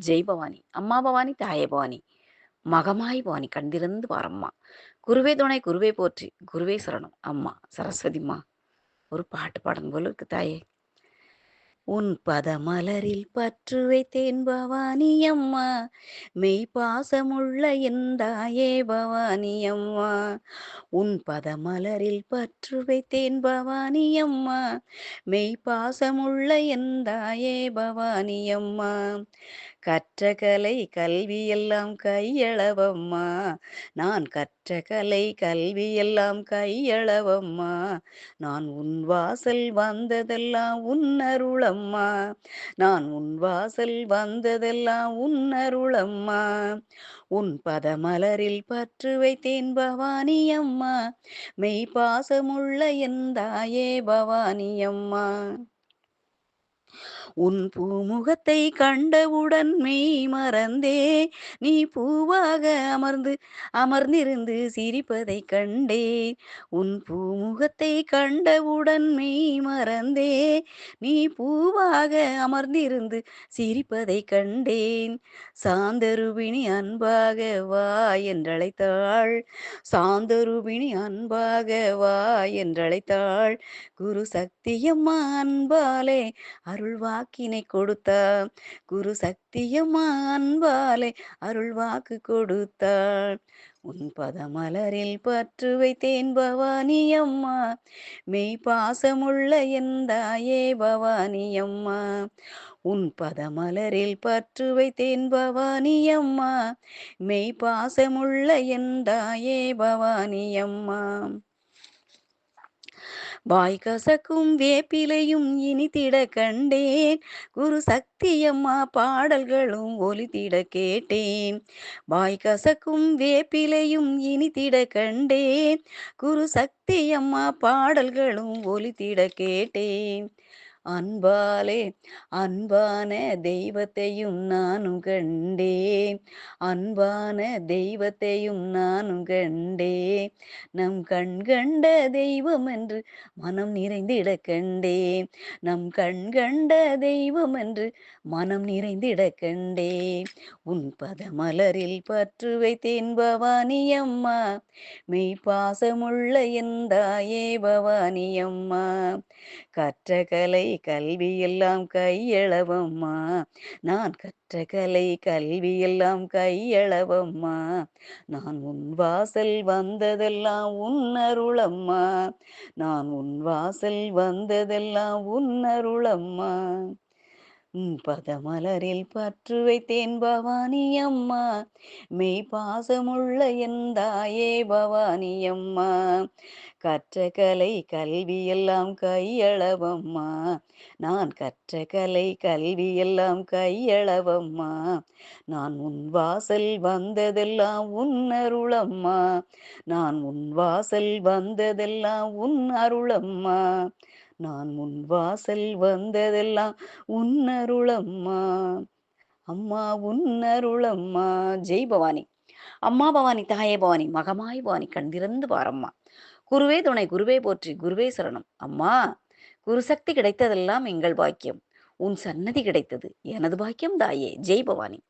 ஜெய் பவானி. அம்மா பவானி, தாயே பவானி. மகமாய் பவானி கண்திறந்து பாரம்மா. குருவே துணை, குருவே போற்றி, குருவே சரணம். அம்மா சரஸ்வதிம்மா. ஒரு பாட்டு பாடணும் போல இருக்கு தாயே. உன் பதமலரில் பற்று வைத்தேன் பவானி அம்மா. மெய் பாசமுள்ள என் தாயே பவானி அம்மா. உன் பதமலரில் பற்று வைத்தேன் பவானி அம்மா. மெய் பாசமுள்ள என் தாயே பவானி அம்மா. கற்ற கலை கல்வியெல்லாம் கையளவம்மா. நான் கற்ற கலை கல்வியெல்லாம் கையளவம்மா. நான் உன் வாசல் வந்ததெல்லாம் உன் அருளம்மா. நான் உன் வாசல் வந்ததெல்லாம் உன் அருளம்மா. உன் பதமலரில் பற்று வைத்தேன் பவானி அம்மா. மெய் பாசமுள்ள என் தாயே பவானி அம்மா. உன் பூமுகத்தை கண்டவுடன் மெய் மறந்தே. நீ பூவாக அமர்ந்திருந்து சிரிப்பதை கண்டேன். உன் பூமுகத்தை கண்டவுடன் மெய் மறந்தே. நீ பூவாக அமர்ந்திருந்து சிரிப்பதை கண்டேன். சாந்தரூபிணி அன்பாக வா என்றழைத்தாள். சாந்தரூபிணி அன்பாக வா என்றழைத்தாள். குரு சக்தியம்மா அன்பாலே அருள் வாக்கினை கொடுத்தார். குரு சக்தியம்மா அன்பாலே அருள் வாக்கு கொடுத்தாள். உன் பதமலரில் பற்று வைத்தேன் பவானி அம்மா. மெய் பாசமுள்ள என் தாயே பவானி அம்மா. உன் பதமலரில் பற்று வைத்தேன் பவானி அம்மா. மெய் பாசமுள்ள என் தாயே பவானி அம்மா. வாய் கசக்கும் வேப்பிலையும் இனித்திட கண்டேன். குரு சக்தியம்மா பாடல்களும் ஒலித்திட கேட்டேன். வாய் கசக்கும் வேப்பிலையும் இனித்திட கண்டேன். குரு சக்தியம்மா பாடல்களும் ஒலித்திட கேட்டேன். அன்பாலே அன்பான தெய்வத்தையும் நானும் கண்டேன். அன்பான தெய்வத்தையும் நானும் கண்டேன். நம் கண் கண்ட தெய்வம் என்று மனம் நிறைந்திட கண்டேன். நம் கண் கண்ட தெய்வம் என்று மனம் நிறைந்திட கண்டேன். உன் பதமலரில் பற்று வைத்தேன் பவானி அம்மா. மெய் பாசமுள்ள என் தாயே பவானி அம்மா. கற்ற கலை கல்வியெல்லாம் கையளவம்மா. நான் கற்ற கலை கல்வியெல்லாம் கையளவம்மா. நான் உன் வாசல் வந்ததெல்லாம் உன் அருளம்மா. நான் உன் வாசல் வந்ததெல்லாம் உன் அருளம்மா. பதமலரில் பற்று வைத்தேன் பவானி அம்மா. மெய் பாசமுள்ள என் தாயே பவானி அம்மா. கற்ற கலை கல்வியெல்லாம் கையளவம்மா. நான் கற்ற கலை கல்வியெல்லாம் கையளவம்மா. நான் உன் வாசல் வந்ததெல்லாம் உன் அருளம்மா. நான் உன் வாசல் வந்ததெல்லாம் உன் அருளம்மா. நான் உன் வாசல் வந்ததெல்லாம் உன் அருளம்மா. அம்மா உன் அருளம்மா. ஜெய் பவானி. அம்மா பவானி, தாயே பவானி, மகமாய் பவானி கண்திறந்து பாரம்மா. குருவே துணை, குருவே போற்றி, குருவே சரணம். அம்மா குருசக்தி கிடைத்ததெல்லாம் எங்கள் பாக்கியம். உன் சன்னதி கிடைத்தது எனது பாக்கியம் தாயே. ஜெய் பவானி.